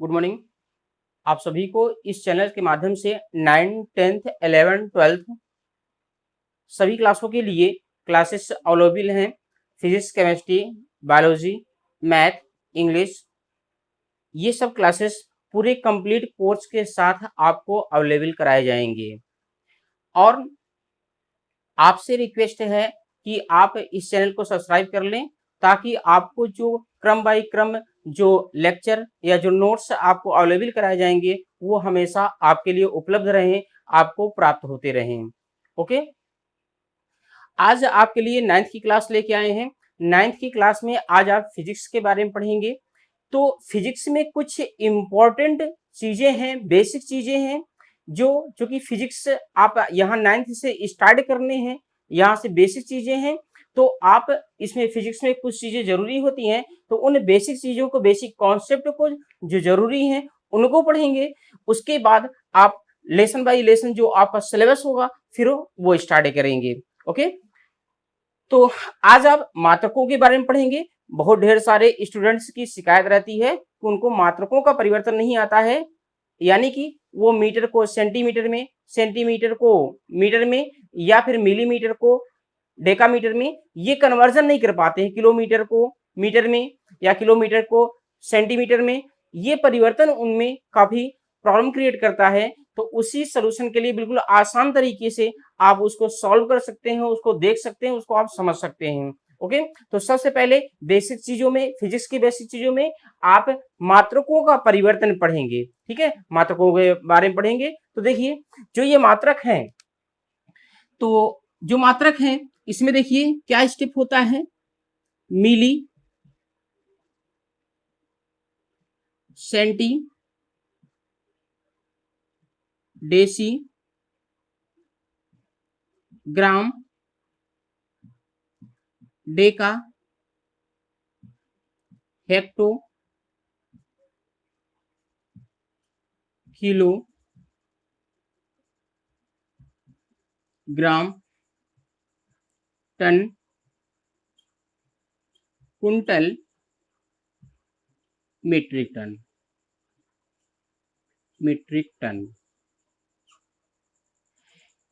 Good morning. आप सभी को इस चैनल के माध्यम से 9th, 10th, 11th, 12th सभी क्लासों के लिए क्लासेस अवेलेबल हैं। Physics, chemistry, biology, math, English, ये सब क्लासेस पूरे कंप्लीट कोर्स के साथ आपको अवेलेबल कराए जाएंगे। और आपसे रिक्वेस्ट है कि आप इस चैनल को सब्सक्राइब कर लें, ताकि आपको जो क्रम बाय क्रम जो लेक्चर या जो नोट्स आपको अवेलेबल कराए जाएंगे वो हमेशा आपके लिए उपलब्ध रहें, आपको प्राप्त होते रहें। ओके, आज आपके लिए 9th की क्लास लेके आए हैं। 9th की क्लास में आज आप फिजिक्स के बारे में पढ़ेंगे। तो फिजिक्स में कुछ इम्पोर्टेंट चीजें हैं, बेसिक चीजें हैं जो कि फिजिक्स आप यहाँ 9th से स्टार्ट करने हैं, यहाँ से बेसिक चीजें हैं। तो आप इसमें फिजिक्स में कुछ चीजें जरूरी होती हैं, तो उन बेसिक चीजों को, बेसिक कॉन्सेप्ट को जो जरूरी हैं उनको पढ़ेंगे। उसके बाद आप लेसन बाय लेसन जो आपका सिलेबस होगा फिर वो स्टार्ट करेंगे। ओके, तो आज आप मात्रकों के बारे में पढ़ेंगे। बहुत ढेर सारे स्टूडेंट्स की शिकायत रहती है कि उनको मात्रकों का परिवर्तन नहीं आता है, यानी कि वो मीटर को सेंटीमीटर में, सेंटीमीटर को मीटर में, या फिर मिलीमीटर को डेकामीटर में ये कन्वर्जन नहीं कर पाते हैं। किलोमीटर को मीटर में या किलोमीटर को सेंटीमीटर में ये परिवर्तन उनमें काफी प्रॉब्लम क्रिएट करता है। तो उसी सोल्यूशन के लिए बिल्कुल आसान तरीके से आप उसको सॉल्व कर सकते हैं, उसको देख सकते हैं, उसको आप समझ सकते हैं। ओके, तो सबसे पहले बेसिक चीजों में, फिजिक्स की बेसिक चीजों में आप मात्रकों का परिवर्तन पढ़ेंगे। ठीक है, मात्रकों के बारे में पढ़ेंगे। तो देखिए, जो ये मात्रक हैं, तो जो मात्रक हैं इसमें देखिए क्या स्टेप होता है। Milli, centi, deci, gram, deca, hecto, kilo, gram, ton, कुंटल, मीट्रिक टन, मीट्रिक टन।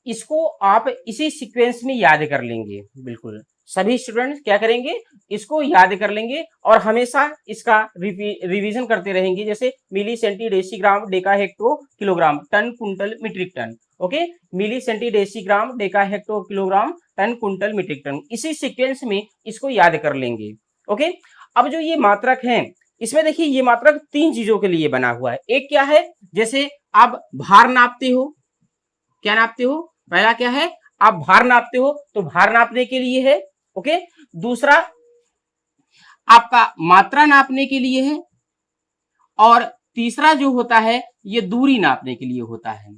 इसको आप इसी सीक्वेंस में याद कर लेंगे। बिल्कुल सभी स्टूडेंट्स क्या करेंगे, इसको याद कर लेंगे और हमेशा इसका रिवीजन करते रहेंगे। जैसे milli, centi, decigram, deca, hecto, kilogram, ton, कुंटल, metric ton. Okay, milli, centi, decigram, deca, hecto, kilogram, ton, कुंटल, मीट्रिक टन, इसी सीक्वेंस में इसको याद कर लेंगे। ओके, अब जो ये मात्रक है, इसमें देखिए ये मात्रक तीन चीजों के लिए बना हुआ है। एक क्या है, जैसे आप भार नापते हो, क्या नापते हो, पहला क्या है, आप भार नापते हो, तो भार नापने के लिए है। ओके, दूसरा आपका मात्रा नापने के लिए है, और तीसरा जो होता है ये दूरी नापने के लिए होता है।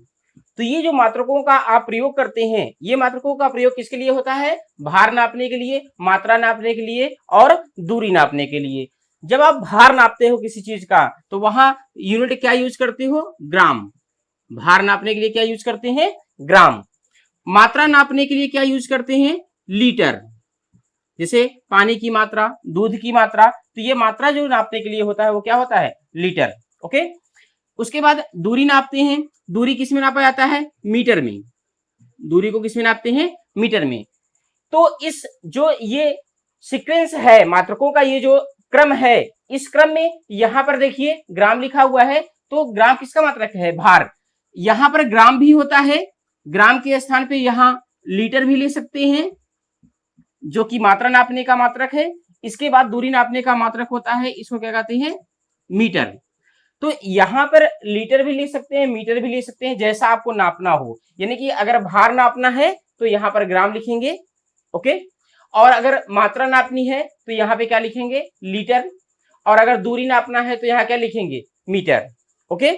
तो ये जो मात्रकों का आप प्रयोग करते हैं, ये मात्रकों का प्रयोग किसके लिए होता है, भार नापने के लिए, मात्रा नापने के लिए और दूरी नापने के लिए। जब आप भार नापते हो किसी चीज का, तो वहां यूनिट क्या यूज करते हो, ग्राम। भार नापने के लिए क्या यूज करते हैं, ग्राम। मात्रा नापने के लिए क्या यूज करते हैं, लीटर। जैसे पानी की मात्रा, दूध की मात्रा, तो ये मात्रा जो नापने के लिए होता है वो क्या होता है, लीटर। ओके, उसके बाद दूरी नापते हैं। दूरी किस में नापा जाता है, मीटर में। दूरी को किस में नापते हैं, मीटर में। तो इस जो ये सीक्वेंस है मात्रकों का, ये जो क्रम है, इस क्रम में यहां पर देखिए ग्राम लिखा हुआ है, तो ग्राम किसका मात्रक है, भार। यहां पर ग्राम भी होता है, ग्राम के स्थान पे यहां लीटर भी ले सकते हैं, जो कि मात्रा नापने का मात्रक है। इसके बाद दूरी नापने का मात्रक होता है, इसको क्या कहते हैं, मीटर। तो यहां पर लीटर भी ले सकते हैं, मीटर भी ले सकते हैं, जैसा आपको नापना हो। यानी कि अगर भार नापना है तो यहाँ पर ग्राम लिखेंगे। ओके, और अगर मात्रा नापनी है तो यहाँ पे क्या लिखेंगे, लीटर। और अगर दूरी नापना है तो यहाँ क्या लिखेंगे, मीटर। ओके,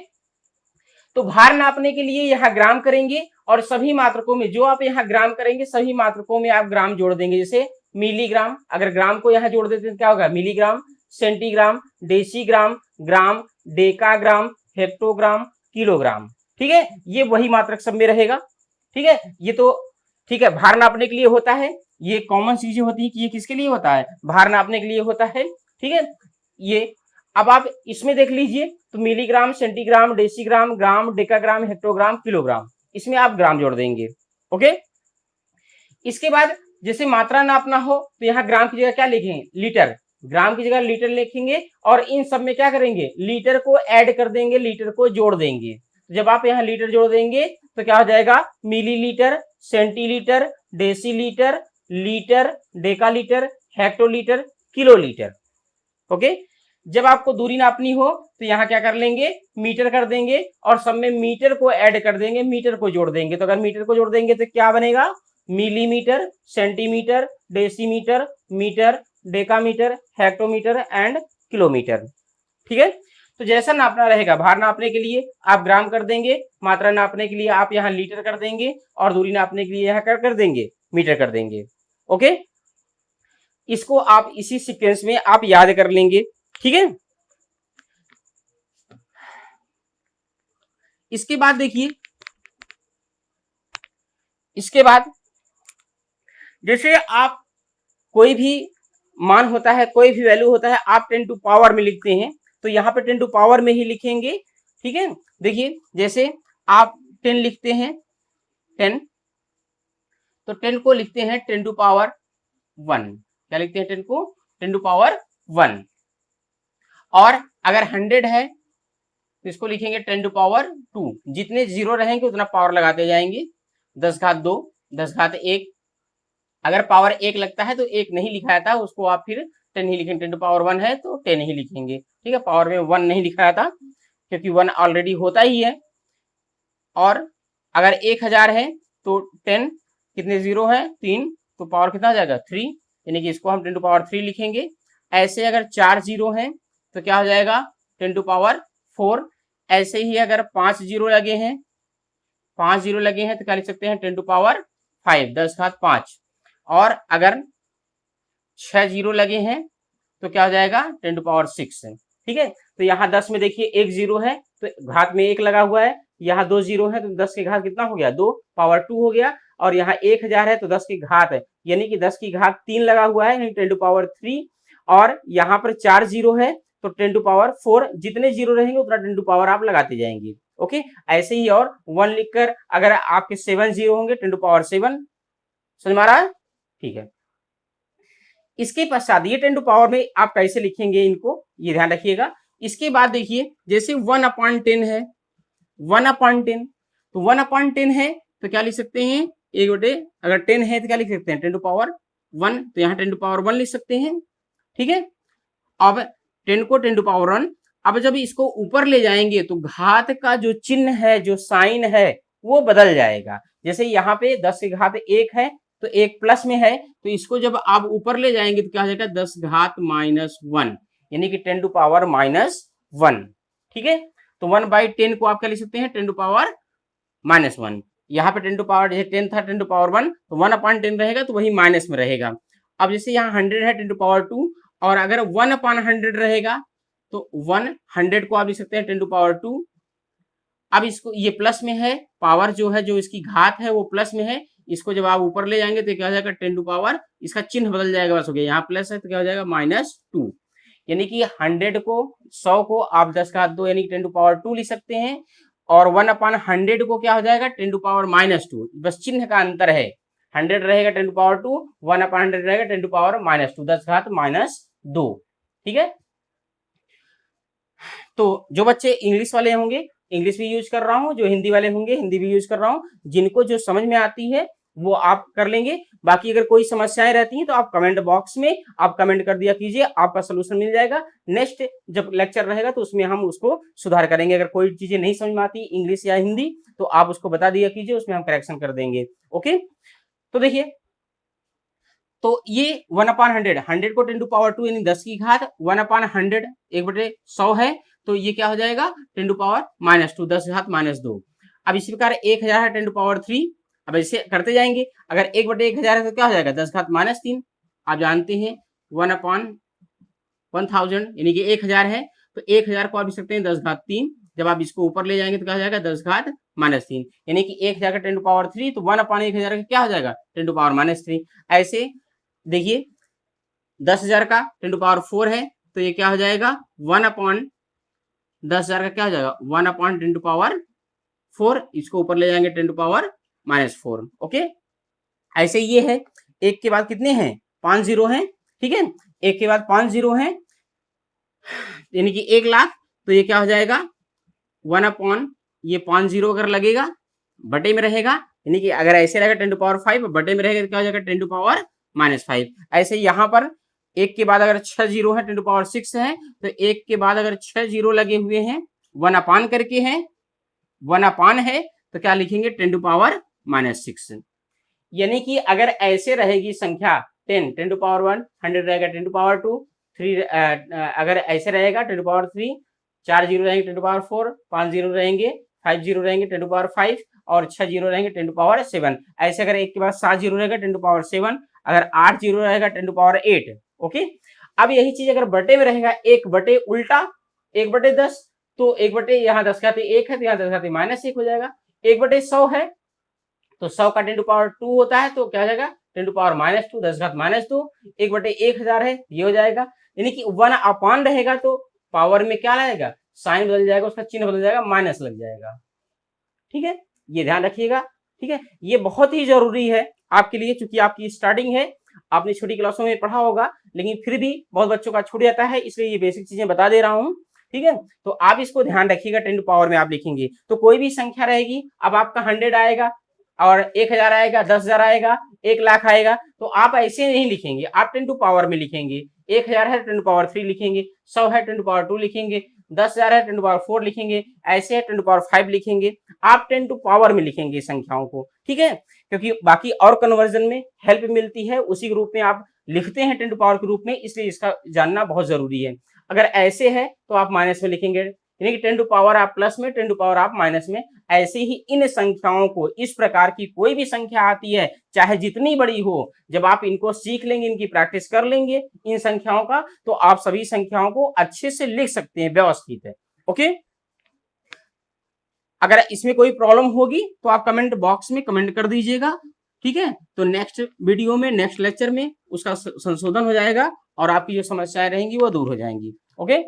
तो भार नापने के लिए यहाँ ग्राम करेंगे, और सभी मात्रकों में जो आप यहाँ ग्राम करेंगे, सभी मात्रकों में आप ग्राम जोड़ देंगे। जैसे मिलीग्राम, अगर ग्राम को यहाँ जोड़ देते हैं तो क्या होगा, मिलीग्राम, सेंटीग्राम, डेसीग्राम, ग्राम, डेकाग्राम, हेक्टोग्राम, किलोग्राम। ठीक है, ये वही मात्रक सब में रहेगा। ठीक है, ये तो ठीक है, भार नापने के लिए होता है। ये कॉमन चीजें होती है कि ये किसके लिए होता है, भार नापने के लिए होता है। ठीक है, ये अब आप इसमें देख लीजिए तो मिलीग्राम, सेंटीग्राम, डेसीग्राम, ग्राम, डेकाग्राम, हेक्टोग्राम, किलोग्राम, इसमें आप ग्राम जोड़ देंगे। ओके, इसके बाद जैसे मात्रा नापना हो तो यहाँ ग्राम की जगह क्या लिखेंगे, लीटर, ग्राम की जगह लीटर लिखेंगे और इन सब में क्या करेंगे, लीटर को ऐड कर देंगे, लीटर को जोड़ देंगे। तो जब आप यहाँ लीटर जोड़ देंगे तो क्या हो जाएगा, millilitre, centilitre, decilitre, litre, decalitre, hectolitre, kilolitre. Okay, जब आपको दूरी नापनी हो तो यहाँ क्या कर लेंगे, मीटर कर देंगे और सब में मीटर को ऐड कर देंगे, मीटर को जोड़ देंगे। तो अगर मीटर को जोड़ देंगे तो क्या बनेगा, millimetre, centimetre, decimetre, metre, decametre, hectometre and kilometre. ठीक है, तो जैसा नापना रहेगा, भार नापने के लिए आप ग्राम कर देंगे, मात्रा नापने के लिए आप यहाँ लीटर कर देंगे और दूरी नापने के लिए यहाँ कर देंगे, मीटर कर देंगे। ओके, इसको आप इसी सीक्वेंस में आप याद कर लेंगे। ठीक है, इसके बाद देखिए, इसके बाद जैसे आप कोई भी मान होता है, कोई भी वैल्यू होता है, आप 10 टू पावर में लिखते हैं तो यहाँ पे 10 टू पावर में ही लिखेंगे। ठीक है, देखिए जैसे आप 10 लिखते हैं, 10, तो 10 को लिखते हैं 10 टू पावर 1, क्या लिखते हैं, 10 को 10 टू पावर 1। और अगर 100 है तो इसको लिखेंगे 10 टू पावर 2, जितने जीरो रहेंगे उतना पावर लगाते जाएंगे, 10 घात 2, 10 घात 1। अगर पावर 1 लगता है तो 1 नहीं लिखाया था, उसको आप फिर 10 ही लिखेंगे, 10 टू पावर 1 है तो 10 ही लिखेंगे। ठीक है, पावर में 1 नहीं लिखाया था क्योंकि 1 ऑलरेडी होता ही है। और अगर 1000 है तो 10, कितने जीरो है, 3, तो पावर कितना आ जाएगा, 3, यानी कि इसको हम 10 टू पावर 3 लिखेंगे। ऐसे अगर 4 जीरो है तो क्या हो जाएगा, 10 टू पावर 4। ऐसे ही अगर 5 जीरो लगे हैं, 5 जीरो लगे हैं तो क्या लिख सकते हैं, 10 टू पावर 5, 10 घात 5। और अगर 6 जीरो लगे हैं तो क्या हो जाएगा, 10 टू पावर 6। ठीक है, तो यहाँ 10 में देखिए 1 जीरो है तो घात में 1 लगा हुआ है, यहाँ 2 जीरो है तो 10 के घात कितना हो गया, 2, पावर 2 हो गया। और यहाँ 1000 है तो 10 की घात है, यानी कि 10 की घात 3 लगा हुआ है, 10 टू पावर 3। और यहाँ पर 4 जीरो है तो 10 टू पावर 4, जितने जीरो रहेंगे उतना 10 टू पावर आप लगाते जाएंगे। ओके, ऐसे ही और 1 लिखकर अगर आपके 7 जीरो होंगे 10 टू पावर 7, समझ में आ रहा है। ठीक है, इसके पश्चात ये 10 टू पावर में आप कैसे लिखेंगे इनको, ये ध्यान रखिएगा। इसके बाद देखिए जैसे 1/10 है, 1/10, तो 1/10 है तो क्या लिख सकते हैं, एक बटे, अगर 10 है तो क्या लिख सकते हैं, 10 टू पावर 1, तो यहाँ 10 टू पावर 1 लिख सकते हैं। ठीक है, अब 10 को 10 टू पावर 1, अब जब इसको ऊपर ले जाएंगे तो घात का जो चिन्ह है, जो साइन है वो बदल जाएगा। जैसे यहाँ पे 10 की घात 1 है तो 1 प्लस में है, तो इसको जब आप ऊपर ले जाएंगे तो क्या हो जाएगा, 10 घात -1, यानी कि 10 टू पावर -1। ठीक है, तो 1/10 को आप क्या लिख सकते हैं, 10 टू पावर -1। यहाँ पे 10 टू पावर, जैसे 10 था 10 टू पावर 1, तो 1/10 रहेगा तो वही माइनस में रहेगा। अब जैसे यहाँ 100 है 10 टू पावर 2, और अगर 1/100 रहेगा तो 100 को आप लिख सकते हैं 10 टू पावर 2। अब इसको, ये प्लस में है, पावर जो है, जो इसकी घात है वो प्लस में है, इसको जब आप ऊपर ले जाएंगे तो क्या हो जाएगा, 10 टू पावर, इसका चिन्ह बदल जाएगा, बस हो गया, यहाँ प्लस है तो क्या हो जाएगा -2, यानी कि 100 को, 100 को आप 10 घात 2 यानी कि 10 टू पावर 2 लिख सकते हैं, और 1/100 को क्या हो जाएगा, 10 टू पावर -2, बस चिन्ह का अंतर है, 100 रहेगा 10 टू पावर 2, 1/100 रहेगा 10 टू पावर -2, 10 घात -2। ठीक है, तो जो बच्चे इंग्लिश वाले होंगे इंग्लिश भी यूज कर रहा हूं, जो हिंदी वाले होंगे हिंदी भी यूज कर रहा हूं, जिनको जो समझ में आती है वो आप कर लेंगे। बाकी अगर कोई समस्याएं रहती हैं तो आप कमेंट बॉक्स में आप कमेंट कर दिया कीजिए, आपका सोल्यूशन मिल जाएगा। नेक्स्ट जब लेक्चर रहेगा तो उसमें हम उसको सुधार करेंगे। अगर कोई चीजें नहीं समझ में आती इंग्लिश या हिंदी तो आप उसको बता दिया कीजिए, उसमें हम करेक्शन कर देंगे। ओके, तो देखिए, तो ये 1/100, 100 को 10 टू पावर 2 यानी 10 की घात, 1/100 1/100 है तो ये क्या हो जाएगा, 10 टू पावर -2, 10 घात -2। अब इसी प्रकार 1000 है 10 टू पावर 3, अब ऐसे करते जाएंगे, अगर 1/1000 है तो क्या हो जाएगा, 10 घात -3। आप जानते हैं 1/1000 यानी कि 1000 है तो 1000 को आप लिख सकते हैं 10 घात 3, जब आप इसको ऊपर ले जाएंगे तो क्या हो जाएगा, 10 घात -3, यानी कि 1000 का 10 टू पावर 3, तो 1/1000 का क्या हो जाएगा, 10 टू पावर -3। ऐसे देखिए 10,000 का 10 टू पावर 4 है तो ये क्या हो जाएगा 1/10,000 का क्या हो जाएगा 1/10⁴। इसको ऊपर ले जाएंगे 10⁻⁻4। ओके, ऐसे ये है। एक के बाद कितने हैं 5 जीरो हैं, ठीक है, एक के बाद 5 जीरो हैं, यानी कि 1,00,000। तो ये क्या हो जाएगा 1/, ये 5 जीरो अगर लगेगा बटे में रहेगा, यानी कि अगर ऐसे रहेगा 10⁵ बटे में रहेगा तो क्या हो जाएगा 10⁻⁻5। ऐसे यहाँ पर एक के बाद अगर 6 जीरो है 10⁻6 है, तो एक के बाद अगर 6 जीरो लगे हुए हैं 1/, करके हैं 1/, है तो क्या लिखेंगे 10⁻⁻6। यानी कि अगर ऐसे रहेगी संख्या 10⁻1 100 रहेगा 10⁻2 3, अगर ऐसे रहेगा 10⁻3 4 जीरो रहेंगे 10⁻4 5 जीरो रहेंगे 5 जीरो रहेंगे 10⁻5 और 6 जीरो रहेंगे 10⁻7। ऐसे अगर एक के बाद 7 जीरो रहेगा 10⁻7, अगर 8 जीरो रहेगा 10⁻8। ओके, अब यही चीज अगर बटे में रहेगा 1 बटे उल्टा 1/10, तो 1 बटे यहाँ 10 का 1 है तो यहाँ 10 का -1 हो जाएगा। 1/100 है तो 100 का 10⁻2 होता है तो क्या हो जाएगा 10⁻2 10 घात -2। 1/1000 है ये हो जाएगा, यानी कि 1/, रहेगा तो पावर में क्या लगेगा साइन बदल जाएगा, उसका चिन्ह बदल जाएगा, माइनस लग जाएगा। ठीक है, ये ध्यान रखिएगा। ठीक है, ये बहुत ही जरूरी है आपके लिए, क्योंकि आपकी स्टार्टिंग है, आपने छोटी क्लासों में पढ़ा होगा लेकिन फिर भी बहुत बच्चों का छूट जाता है, इसलिए ये बेसिक चीजें बता दे रहा हूँ। ठीक है, तो आप इसको ध्यान रखिएगा। 10 पावर में आप लिखेंगे तो कोई भी संख्या रहेगी, अब आपका 100 आएगा और 1000 आएगा, 10,000 आएगा, 1,00,000 आएगा, तो आप ऐसे नहीं लिखेंगे, आप 10 पावर में लिखेंगे। 1000 है 10⁻3 लिखेंगे, 100 है 10⁻2 लिखेंगे, 10,000 है 10⁻4 लिखेंगे, ऐसे है 10⁻5 लिखेंगे। आप 10 पावर में लिखेंगे संख्याओं को। ठीक है, क्योंकि बाकी और कन्वर्जन में हेल्प मिलती है, उसी रूप में आप लिखते हैं 10 पावर के रूप में, इसलिए इसका जानना बहुत जरूरी है। अगर ऐसे है तो आप माइनस में लिखेंगे, यानी कि 10 पावर आप प्लस में 10 पावर आप माइनस में। ऐसे ही इन संख्याओं को, इस प्रकार की कोई भी संख्या आती है चाहे जितनी बड़ी हो, जब आप इनको सीख लेंगे, इनकी प्रैक्टिस कर लेंगे इन संख्याओं का, तो आप सभी संख्याओं को अच्छे से लिख सकते हैं, व्यवस्थित है। ओके, अगर इसमें कोई प्रॉब्लम होगी तो आप कमेंट बॉक्स में कमेंट कर दीजिएगा। ठीक है, तो नेक्स्ट वीडियो में, नेक्स्ट लेक्चर में उसका संशोधन हो जाएगा और आपकी जो समस्याएं रहेंगी वो दूर हो जाएंगी। ओके,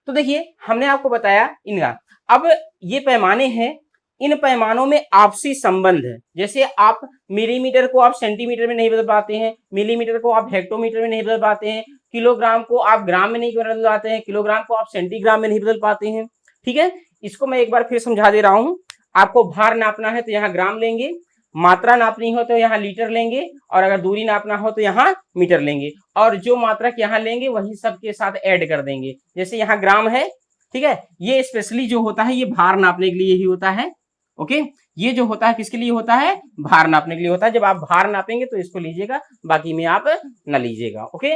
तो देखिए हमने आपको बताया इनका। अब ये पैमाने हैं, इन पैमानों में आपसी संबंध है। जैसे आप मिलीमीटर को आप सेंटीमीटर में नहीं बदल पाते हैं, मिलीमीटर को आप हेक्टोमीटर में नहीं बदल पाते हैं, किलोग्राम को आप ग्राम में नहीं बदल पाते हैं, किलोग्राम को आप सेंटीग्राम में नहीं बदल पाते हैं। ठीक है, इसको मैं एक बार फिर समझा दे रहा हूं। आपको भार नापना है तो यहाँ ग्राम लेंगे, मात्रा नापनी हो तो यहाँ लीटर लेंगे, और अगर दूरी नापना हो तो यहाँ मीटर लेंगे, और जो मात्रक यहाँ लेंगे वही सबके साथ ऐड कर देंगे। जैसे यहाँ ग्राम है, ठीक है, ये स्पेशली जो होता है ये भार नापने के लिए ही होता है। ओके, ये जो होता है किसके लिए होता है, भार नापने के लिए होता है। जब आप भार नापेंगे तो इसको लीजिएगा, बाकी में आप न लीजिएगा। ओके,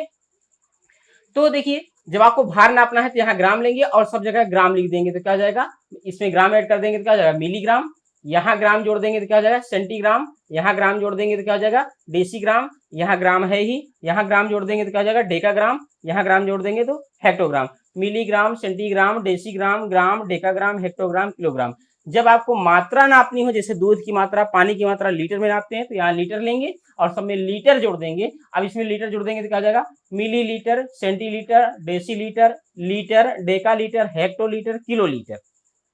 तो देखिए जब आपको भार नापना है तो यहाँ ग्राम लेंगे और सब जगह ग्राम लिख देंगे तो क्या हो जाएगा, इसमें ग्राम ऐड कर देंगे तो क्या हो जाएगा मिलीग्राम, यहाँ ग्राम जोड़ देंगे तो क्या हो जाएगा सेंटीग्राम, यहाँ ग्राम जोड़ देंगे तो क्या हो जाएगा डेसीग्राम, यहाँ ग्राम है ही, यहाँ ग्राम जोड़ देंगे तो क्या हो जाएगा डेकाग्राम, यहाँ ग्राम जोड़ देंगे तो हेक्टोग्राम। मिलीग्राम, सेंटीग्राम, डेसीग्राम, ग्राम, डेकाग्राम, हेक्टोग्राम, किलोग्राम। जब आपको मात्रा नापनी हो, जैसे दूध की मात्रा, पानी की मात्रा लीटर में नापते हैं तो यहाँ लीटर लेंगे और सब में लीटर जोड़ देंगे। अब इसमें लीटर जोड़ देंगे तो क्या हो जाएगा millilitre, centilitre, decilitre, litre, decalitre, hectolitre, kilolitre.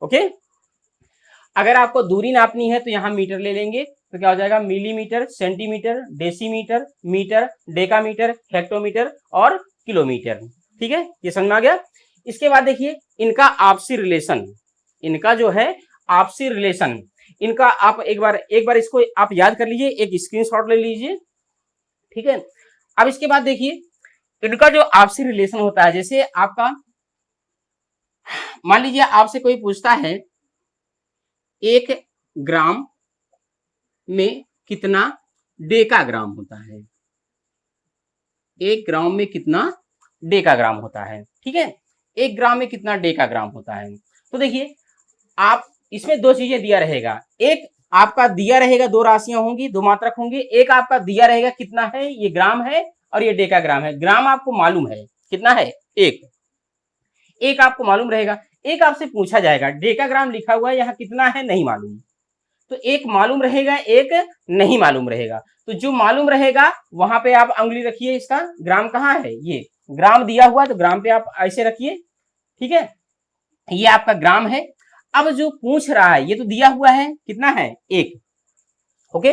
Okay, अगर आपको दूरी नापनी है तो यहाँ मीटर ले लेंगे तो क्या हो जाएगा millimetre, centimetre, decimetre, metre, decametre, hectometre और किलोमीटर। ठीक है, ये समझ में आ गया। इसके बाद देखिए इनका आपसी रिलेशन, इनका जो है आपसी रिलेशन, इनका आप एक बार इसको आप याद कर लीजिए, एक स्क्रीनशॉट ले लीजिए। ठीक है, अब इसके बाद देखिए इनका जो आपसी रिलेशन होता है, जैसे आपका मान लीजिए आपसे कोई पूछता है 1 ग्राम में कितना डेकाग्राम होता है, 1 ग्राम में कितना डेकाग्राम होता है। ठीक है, 1 ग्राम में कितना डेकाग्राम होता है। तो देखिए आप इसमें दो चीजें दिया रहेगा, एक आपका दिया रहेगा, दो राशियां होंगी, दो मात्रक होंगे। एक आपका दिया रहेगा कितना है, ये ग्राम है और ये डेकाग्राम है। ग्राम आपको मालूम है कितना है, एक आपको मालूम रहेगा। एक आपसे पूछा जाएगा डेकाग्राम लिखा हुआ है यहाँ कितना है, नहीं मालूम, तो एक मालूम रहेगा, एक नहीं मालूम रहेगा। तो जो मालूम रहेगा वहां पे आप उंगली रखिए, इसका ग्राम कहाँ है, ये ग्राम दिया हुआ है तो ग्राम पे आप ऐसे रखिए, ठीक है, ये आपका ग्राम है। अब जो पूछ रहा है ये तो दिया हुआ है, कितना है 1, ओके।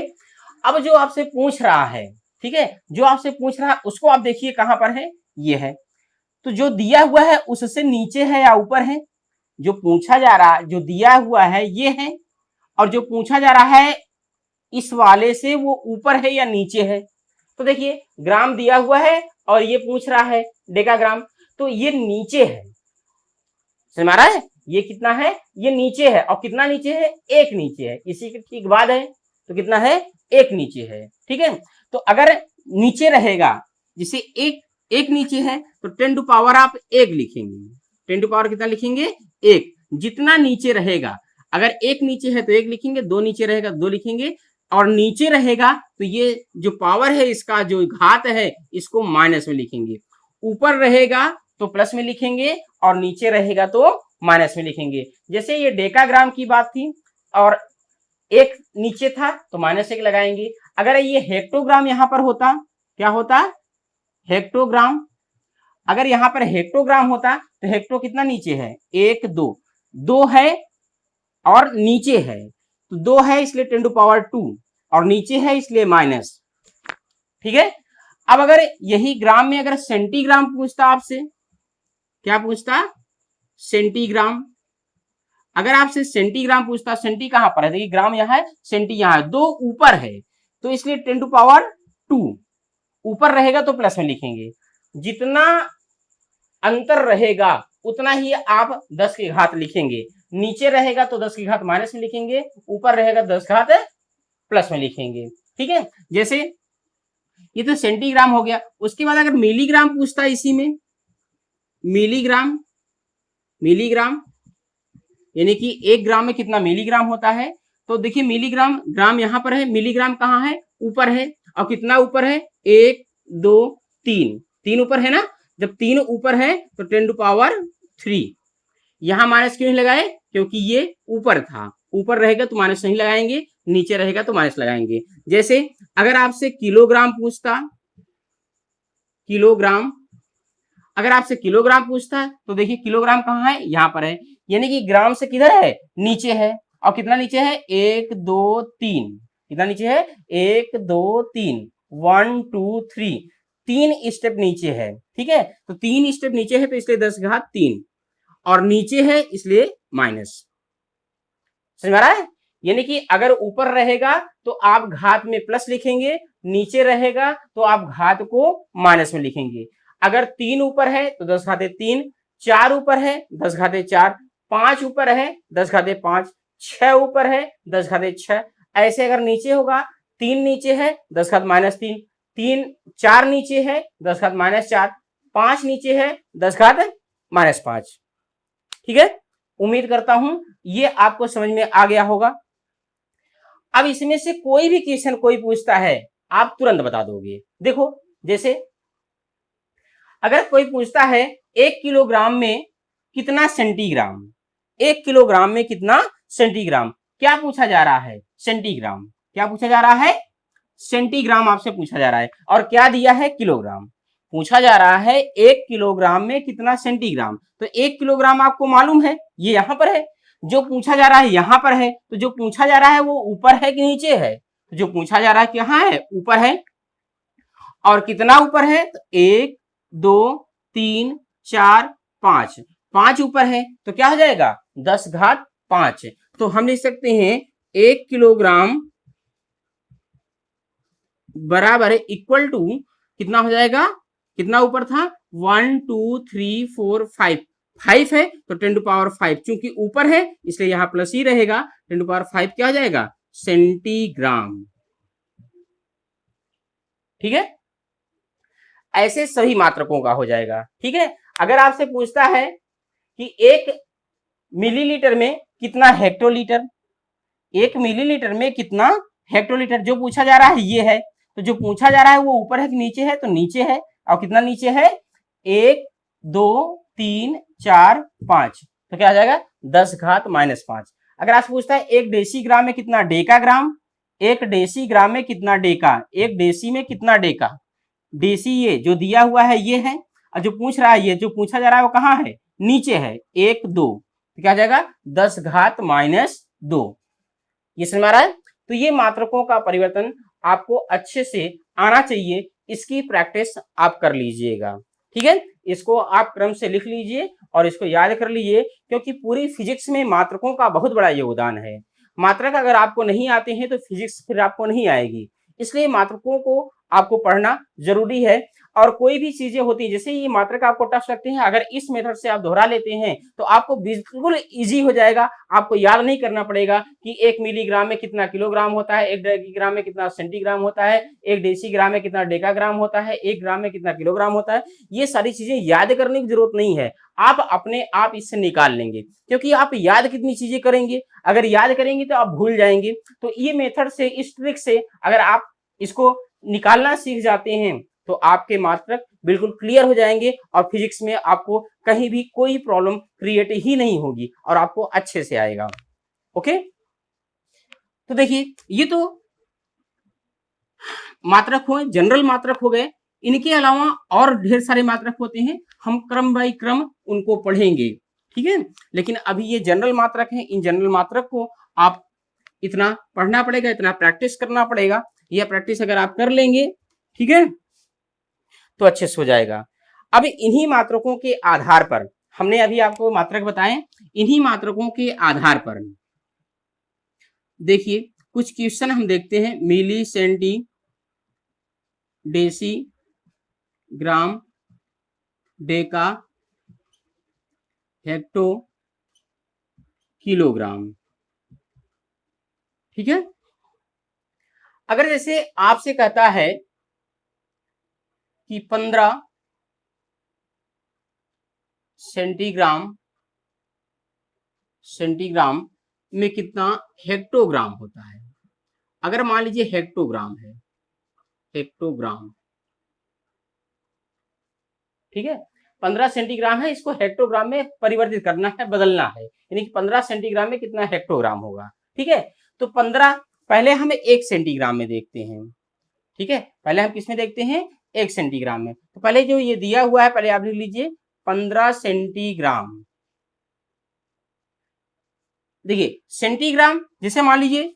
अब जो आपसे पूछ रहा है, ठीक है, जो आपसे पूछ रहा है उसको आप देखिए कहां पर है, ये है। तो जो दिया हुआ है उससे नीचे है या ऊपर है, जो पूछा जा रहा, जो दिया हुआ है ये है, और जो पूछा जा रहा है इस वाले से वो ऊपर है या नीचे है। तो देखिए ग्राम दिया हुआ है और ये पूछ रहा है डेकाग्राम, तो ये नीचे है, समझ में आ रहा है, ये कितना है, ये नीचे है, और कितना नीचे है, 1 नीचे है, इसी के ठीक बाद है, तो कितना है, 1 नीचे है, ठीक है। तो अगर नीचे रहेगा, जिसे एक नीचे है तो 10 टू पावर आप 1 लिखेंगे, 10 टू पावर कितना लिखेंगे, 1। जितना नीचे रहेगा, अगर 1 नीचे है तो 1 लिखेंगे, 2 नीचे रहेगा 2 लिखेंगे, और नीचे रहेगा तो ये जो पावर है इसका जो घात है इसको माइनस में लिखेंगे, ऊपर रहेगा तो प्लस में लिखेंगे, और नीचे रहेगा तो माइनस में लिखेंगे। जैसे ये डेकाग्राम की बात थी और 1 नीचे था तो -1 लगाएंगे। अगर ये हेक्टोग्राम यहां पर होता, क्या होता, हेक्टोग्राम, अगर यहां पर हेक्टोग्राम होता तो हेक्टो कितना नीचे है, 1 2, 2 है और नीचे है, तो 2 है इसलिए 10 टू पावर 2, और नीचे है इसलिए माइनस, ठीक है। अब अगर यही ग्राम में अगर सेंटीग्राम पूछता आपसे, क्या पूछता, सेंटीग्राम, अगर आपसे सेंटीग्राम पूछता, सेंटी कहां पर है, देखिए ग्राम यहां है, सेंटी यहां है, 2 ऊपर है तो इसलिए 10 टू पावर 2, ऊपर रहेगा तो प्लस में लिखेंगे, जितना अंतर रहेगा उतना ही आप 10 की घात लिखेंगे, नीचे रहेगा तो 10 की घात माइनस में लिखेंगे, ऊपर रहेगा 10 घात प्लस में लिखेंगे, ठीक है। जैसे ये तो सेंटीग्राम हो गया। उसके बाद अगर मिलीग्राम पूछता है इसी में, मिलीग्राम, मिलीग्राम यानी कि 1 ग्राम में कितना मिलीग्राम होता है, तो देखिए मिलीग्राम, ग्राम यहां पर है, मिलीग्राम कहां है, ऊपर है, और कितना ऊपर है, 1 2 3, 3 ऊपर है ना, जब 3 ऊपर है तो 10 टू पावर 3, यहां माइनस क्यों नहीं लगाए, क्योंकि ये ऊपर था, ऊपर रहेगा तो माइनस नहीं लगाएंगे, नीचे रहेगा तो माइनस लगाएंगे। जैसे अगर आपसे किलोग्राम पूछता, किलोग्राम, अगर आपसे किलोग्राम पूछता है तो देखिए किलोग्राम कहाँ है, यहां पर है, यानी कि ग्राम से किधर है, नीचे है, और कितना नीचे है, 1 2 3, कितना नीचे है, 1 2 3, 1 2 3, 3 स्टेप नीचे है, ठीक है। तो 3 स्टेप नीचे है तो इसलिए 10 घात 3, और नीचे है इसलिए माइनस, समझ में आ रहा है। यानी कि अगर ऊपर रहेगा तो आप घात में प्लस लिखेंगे, नीचे रहेगा तो आप घात को माइनस में लिखेंगे। अगर 3 ऊपर है तो 10 घाते 3, 4 ऊपर है 10 घाते 4, 5 ऊपर है 10 घाते 5, 6 ऊपर है 10 घाते 6, ऐसे अगर नीचे होगा, 3 नीचे है 10 घात -3, 3 4 नीचे है 10 घात -4, 5 नीचे है 10 घात -5, ठीक है। उम्मीद करता हूं ये आपको समझ में आ गया होगा। अब इसमें से कोई भी क्वेश्चन कोई पूछता है आप तुरंत बता दोगे। देखो जैसे अगर कोई पूछता है 1 किलोग्राम में कितना सेंटीग्राम, 1 किलोग्राम में कितना सेंटीग्राम, क्या पूछा जा रहा है, सेंटीग्राम, क्या पूछा जा रहा है, सेंटीग्राम आपसे पूछा जा रहा है, और क्या दिया है, किलोग्राम, पूछा जा रहा है 1 किलोग्राम में कितना सेंटीग्राम। तो 1 किलोग्राम आपको मालूम है ये यहां पर है, जो पूछा जा रहा है यहां पर है, तो जो पूछा जा रहा है वो ऊपर है कि नीचे है, तो जो पूछा जा रहा है कहां है, ऊपर है, और कितना ऊपर है, तो 1 2 3 4 5, 5 ऊपर है तो क्या हो जाएगा, 10 घात 5। तो हम लिख सकते हैं 1 किलोग्राम बराबर है इक्वल टू, कितना हो जाएगा, कितना ऊपर था, 1 2 3 4 5, 5 है तो 10 टू पावर 5, चूंकि ऊपर है इसलिए यहां प्लस ही रहेगा, 10 टू पावर 5 क्या हो जाएगा, सेंटीग्राम, ठीक है। ऐसे सभी मात्रकों का हो जाएगा, ठीक है। अगर आपसे पूछता है कि 1 मिलीलीटर में कितना हेक्टोलीटर, 1 मिलीलीटर में कितना हेक्टोलीटर, जो पूछा जा रहा है ये है, तो जो पूछा जा रहा है वो ऊपर है कि नीचे है, तो नीचे है, और कितना नीचे है, 1 2 3 4 5, तो क्या आ जाएगा, 10 घात -5। अगर आपसे पूछता है 1 डेसीग्राम में कितना डेकाग्राम, 1 डेसीग्राम में कितना डेका, 1 डेसी में कितना डेका, डेसी ये जो दिया हुआ है ये है, और जो पूछ रहा है, ये जो पूछा जा रहा है वो कहाँ है, नीचे है, 1 2, तो क्या आ जाएगा 10 घात माइनस 2। ये समझ में आ रहा है। तो ये मात्रकों का परिवर्तन आपको अच्छे से आना चाहिए, इसकी प्रैक्टिस आप कर लीजिएगा। ठीक है, इसको आप क्रम से लिख लीजिए और इसको याद कर लीजिए, क्योंकि पूरी फिजिक्स में मात्रकों का बहुत बड़ा योगदान है। मात्रक अगर आपको नहीं आते हैं तो फिजिक्स फिर आपको नहीं आएगी, इसलिए मात्रकों को आपको पढ़ना जरूरी है। और कोई भी चीजें होती है, जैसे ये मात्रक आपको टफ लगते हैं, अगर इस मेथड से आप दोहरा लेते हैं तो आपको बिल्कुल इजी हो जाएगा। आपको याद नहीं करना पड़ेगा कि 1 मिलीग्राम में कितना किलोग्राम होता है, 1 डेसीग्राम में कितना सेंटीग्राम होता है, 1 डेसीग्राम में कितना डेकाग्राम होता है, 1 ग्राम में कितना किलोग्राम होता है। ये सारी चीजें याद करने की जरूरत नहीं है, आप अपने आप इससे निकाल लेंगे, क्योंकि आप याद कितनी चीजें करेंगे, अगर याद करेंगे तो आप भूल जाएंगे। तो ये मेथड से, इस ट्रिक से अगर आप इसको निकालना सीख जाते हैं तो आपके मात्रक बिल्कुल क्लियर हो जाएंगे और फिजिक्स में आपको कहीं भी कोई प्रॉब्लम क्रिएट ही नहीं होगी और आपको अच्छे से आएगा। ओके, तो देखिए ये तो मात्रक हुए, जनरल मात्रक हो गए। इनके अलावा और ढेर सारे मात्रक होते हैं, हम क्रम बाई क्रम उनको पढ़ेंगे। ठीक है, लेकिन अभी ये जनरल मात्रक है, इन जनरल मात्रक को आप इतना पढ़ना पड़ेगा, इतना प्रैक्टिस करना पड़ेगा। यह प्रैक्टिस अगर आप कर लेंगे, ठीक है, तो अच्छे से हो जाएगा। अब इन्हीं मात्रकों के आधार पर, हमने अभी आपको मात्रक बताए, इन्हीं मात्रकों के आधार पर देखिए कुछ क्वेश्चन हम देखते हैं। मिली centi deci gram deca hecto kilogram. ठीक है, अगर जैसे आपसे कहता है कि 15 सेंटीग्राम में कितना हेक्टोग्राम होता है। अगर मान लीजिए हेक्टोग्राम है, हेक्टोग्राम, ठीक है, 15 सेंटीग्राम है, इसको हेक्टोग्राम में परिवर्तित करना है, बदलना है, यानी कि 15 सेंटीग्राम में कितना हेक्टोग्राम होगा। ठीक है, तो 15 पहले हम 1 सेंटीग्राम में देखते हैं। ठीक है, पहले हम किस में देखते हैं, 1 सेंटीग्राम में। तो पहले जो ये दिया हुआ है, पहले आप लिख लीजिए 15 सेंटीग्राम। देखिए सेंटीग्राम, जैसे मान लीजिए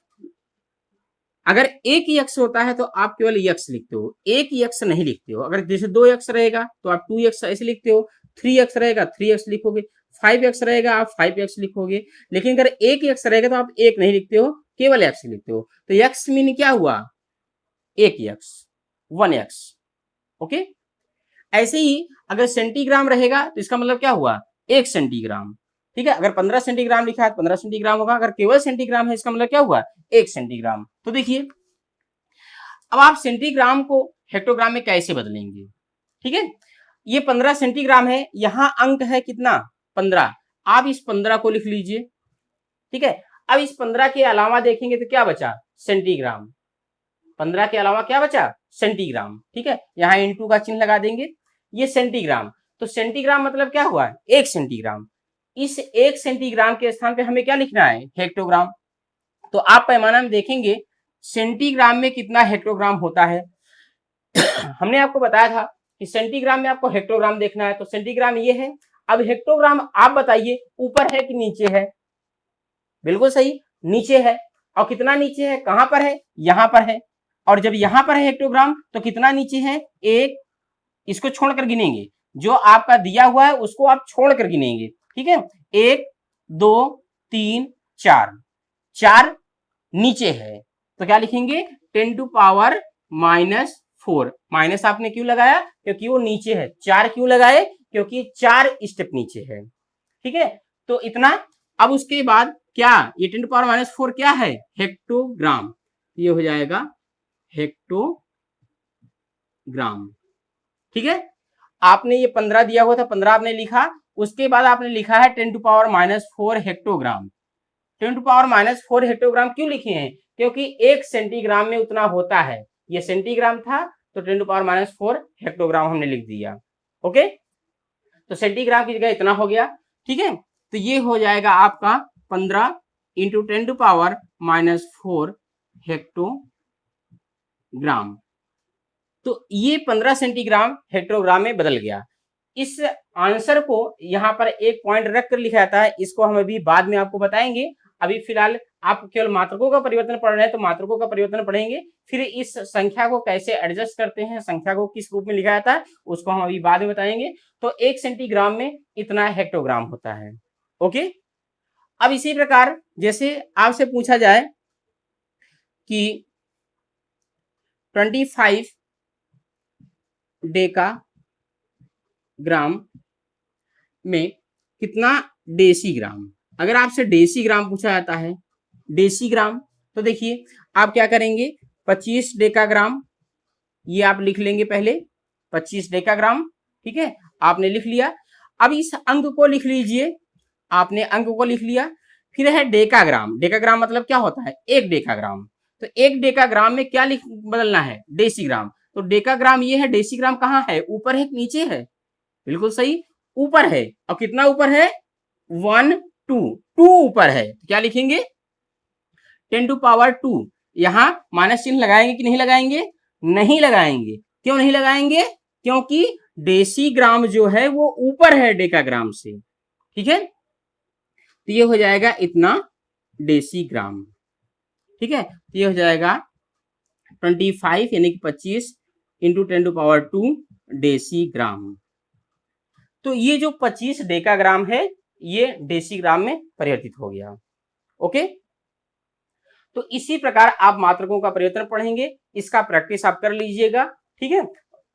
अगर एक ही यक्स होता है तो आप केवल यक्स लिखते हो, एक यक्स नहीं लिखते हो। अगर जैसे 2 यक्स रहेगा तो आप 2 यक्स ऐसे लिखते हो, 3 यक्स रहेगा 3 यक्स लिखोगे, 5 यक्स रहेगा आप 5 यक्स लिखोगे। लेकिन अगर एक यक्स रहेगा तो आप एक नहीं लिखते हो, केवल यक्स लिखते हो। तो यक्स मीन क्या हुआ, एक यक्स, 1 यक्स। ओके, ऐसे ही अगर सेंटीग्राम रहेगा तो इसका मतलब क्या हुआ, 1 सेंटीग्राम। ठीक है, अगर 15 सेंटीग्राम लिखा है तो 15 सेंटीग्राम होगा, अगर केवल सेंटीग्राम है इसका मतलब क्या हुआ, 1 सेंटीग्राम। तो देखिए अब आप सेंटीग्राम को हेक्टोग्राम में कैसे बदलेंगे। ठीक है, ये 15 सेंटीग्राम है, यहां अंक है कितना, 15, आप इस 15 को लिख लीजिए। ठीक है, अब इस 15 के अलावा देखेंगे तो क्या बचा, सेंटीग्राम। 15 के अलावा क्या बचा, सेंटीग्राम। ठीक है, यहाँ इंटू का चिन्ह लगा देंगे, ये सेंटीग्राम। तो सेंटीग्राम मतलब क्या हुआ, 1 सेंटीग्राम। इस 1 सेंटीग्राम के स्थान पे हमें क्या लिखना है, हेक्टोग्राम। तो आप पैमाना में देखेंगे सेंटीग्राम में कितना हेक्टोग्राम होता है। हमने आपको बताया था कि सेंटीग्राम में आपको हेक्टोग्राम देखना है, तो सेंटीग्राम ये है। अब हेक्टोग्राम आप बताइए ऊपर है कि नीचे है, बिल्कुल सही, नीचे है। और कितना नीचे है, कहां पर है, यहां पर है। और जब यहां पर है हेक्टोग्राम तो कितना नीचे है, 1, इसको छोड़कर गिनेंगे, जो आपका दिया हुआ है उसको आप छोड़कर गिनेंगे। ठीक है, 1 2 3 4, 4 नीचे है, तो क्या लिखेंगे 10 टू पावर -4। माइनस आपने क्यों लगाया, क्योंकि वो नीचे है। 4 क्यों लगाए, क्योंकि 4 स्टेप नीचे है। ठीक है, तो इतना। अब उसके बाद क्या, ये 10 टू पावर -4 क्या है, हेक्टोग्राम। ये हो जाएगा हेक्टोग्राम। ठीक है, आपने ये 15 दिया हुआ था, 15 आपने लिखा, उसके बाद आपने लिखा है 10 to power -4 hectogram. 10 to power -4 hectogram क्यों लिखे हैं, क्योंकि 1 सेंटीग्राम में उतना होता है। ये सेंटीग्राम था तो 10 टू पावर -4 हेक्टोग्राम हमने लिख दिया। ओके, तो सेंटीग्राम की जगह इतना हो गया। ठीक है, तो ये हो जाएगा आपका 15 इंटू 10 टू पावर -4 हेक्टोग्राम। तो ये 15 सेंटीग्राम हेक्टोग्राम में बदल गया। इस आंसर को यहाँ पर एक पॉइंट रख कर लिखा जाता है, इसको हम अभी बाद में आपको बताएंगे। अभी फिलहाल आप केवल मात्रकों का परिवर्तन पढ़ रहे हैं तो मात्रकों का परिवर्तन पढ़ेंगे, फिर इस संख्या को कैसे एडजस्ट करते हैं, संख्या को किस रूप में लिखा जाता है उसको हम अभी बाद में बताएंगे। तो 1 सेंटीग्राम में इतना हेक्टोग्राम होता है। ओके, अब इसी प्रकार जैसे आपसे पूछा जाए कि 25 डेका ग्राम में कितना डेसीग्राम, अगर आपसे डेसीग्राम पूछा जाता है, डेसीग्राम, तो देखिए आप क्या करेंगे, 25 डेकाग्राम ये आप लिख लेंगे पहले, 25 डेकाग्राम, ठीक है, आपने लिख लिया। अब इस अंक को लिख लीजिए, आपने अंक को लिख लिया। फिर है डेकाग्राम, डेकाग्राम मतलब क्या होता है, एक डेकाग्राम, तो एक डेकाग्राम में क्या लिख बदलना है, डेसीग्राम, तो डेकाग्राम ये है, डेसीग्राम कहाँ है, ऊपर है नीचे है, बिल्कुल सही, ऊपर है। और कितना ऊपर है, 1 2 ऊपर है, तो क्या लिखेंगे 10⁻²। यहां माइनस चिन्ह लगाएंगे कि नहीं लगाएंगे, नहीं लगाएंगे, क्यों नहीं लगाएंगे, क्योंकि डेसीग्राम जो है वो ऊपर है डेकाग्राम से, ठीक है, तो ये हो जाएगा इतना डेसीग्राम, ठीक है, तो ये हो जाएगा 25 यानी कि 25 इंटू 10⁻² डेसीग्राम। तो ये जो 25 डेकाग्राम है ये डेसीग्राम में परिवर्तित हो गया। ओके, तो इसी प्रकार आप मात्रकों का परिवर्तन पढ़ेंगे, इसका प्रैक्टिस आप कर लीजिएगा, ठीक है।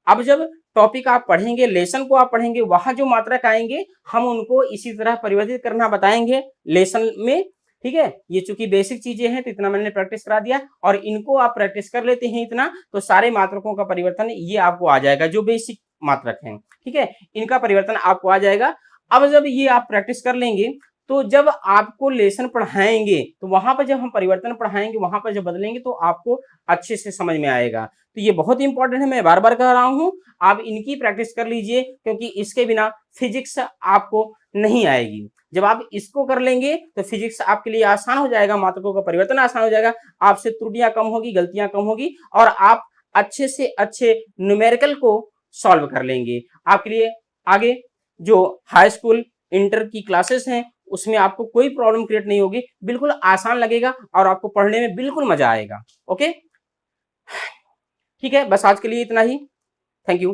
अब जब टॉपिक आप पढ़ेंगे, लेसन को आप पढ़ेंगे, वहां जो मात्रक आएंगे हम उनको इसी तरह परिवर्तित करना बताएंगे लेसन में, ठीक है। ये चूंकि बेसिक चीजें हैं तो इतना मैंने प्रैक्टिस करा दिया, और इनको आप प्रैक्टिस कर लेते हैं इतना, तो सारे मात्रकों का परिवर्तन ये आपको आ जाएगा, जो बेसिक मात्रक हैं, ठीक है, इनका परिवर्तन आपको आ जाएगा। अब जब ये आप प्रैक्टिस कर लेंगे तो जब आपको लेसन पढ़ाएंगे तो वहां पर जब हम परिवर्तन पढ़ाएंगे, वहां पर जब बदलेंगे तो आपको अच्छे से समझ में आएगा। तो ये बहुत इंपॉर्टेंट है, मैं बार बार कह रहा हूं, आप इनकी प्रैक्टिस कर लीजिए, क्योंकि इसके बिना फिजिक्स आपको नहीं आएगी। जब आप इसको कर लेंगे तो फिजिक्स आपके लिए आसान हो जाएगा, मात्रकों का परिवर्तन आसान हो जाएगा, आपसे त्रुटियां कम होगी, गलतियां कम होगी, और आप अच्छे से अच्छे न्यूमेरिकल को सॉल्व कर लेंगे। आपके लिए आगे जो हाई स्कूल इंटर की क्लासेस हैं उसमें आपको कोई प्रॉब्लम क्रिएट नहीं होगी, बिल्कुल आसान लगेगा और आपको पढ़ने में बिल्कुल मजा आएगा। ओके, ठीक है, बस आज के लिए इतना ही, थैंक यू।